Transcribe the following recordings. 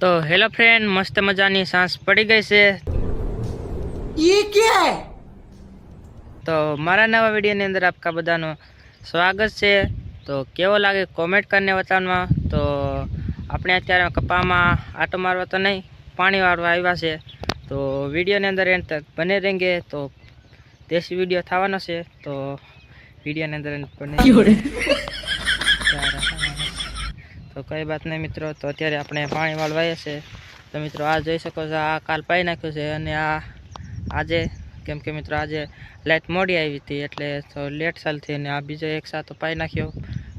तो hello friend, मस्त मजानी सांस पड़ी गई से। ये क्या है? तो मारा नवा वीडियो ની અંદર आपका બધાનું સ્વાગત છે। તો કેવો લાગે કોમેન્ટ કરીને બતાવવા। તો આપણે અત્યારે કપામાં આટો મારવા તો નહીં, પાણી વાળવા આવ્યા છે। તો વિડીયોની અંદર એન્ડ તક બને રહેંગે। તો દેશી વિડીયો થવાનો છે, તો વિડીયોની અંદર બને। તો કઈ વાત નહીં મિત્રો, તો અત્યારે આપણે પાણી વાળવાઈએ છે। તો મિત્રો આ જોઈ શકો છો, આ કાલ પાઈ નાખ્યું છે અને આ આજે કેમ કે મિત્રો આજે લાઇટ મોડી આવી હતી એટલે તો લેટ ચાલુ થઈ, અને આ બીજો એક સાथ પાઈ નાખ્યો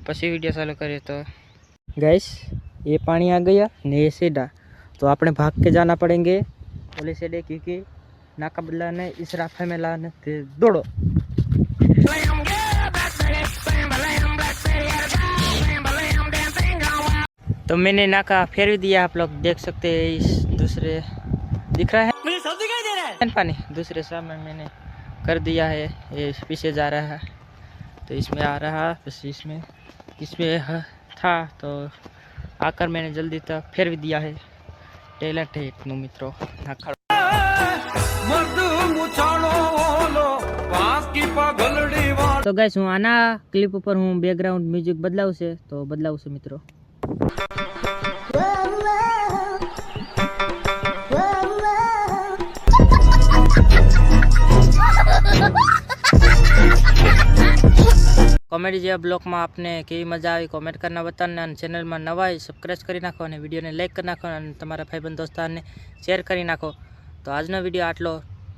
પછી वीडियो चालू करिए। तो गाइस ये पानी आ गया ने ये सीधा, तो आपने भाग के जाना पड़ेंगे पुलिस सीधे, क्योंकि नाका बदलाने इस राफे में लाने दौड़ो। तो मैंने नाका फेर दिया, आप लोग देख सकते हैं। इस दूसरे दिख रहा है, मुझे सब दिखाई दे रहा है पानी दूसरे सामने मैंने कर दिया है। ये पीछे जा रहा है तो इसमें आ रहा, बस इसमें था तो आकर मैंने जल्दी तक फेर भी दिया है। टैलेंट है इतनो मित्रों। तो गाइस हूँ आना क्लिप पर हूँ बैकग्राउंड म्यूजिक बदलाव से, तो बदलाव से मित्रों। कॉमेडी जेवा ब्लॉग में आपने केवी मजा आई कॉमेंट करना बताना। चैनल में नवा सब्सक्राइब करी नाखो और वीडियो ने लाइक कर नाखो और तमारा भाईबंध दोस्तार ने शेर करी नाखो। तो आज वीडियो आटलो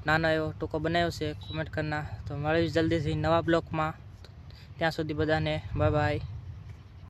नानो एवो टूको बनाव्यो छे, कॉमेंट करना। तो मळीए जल्दी थी नवा ब्लॉग में, त्यां सुधी बधाने बाय बाय।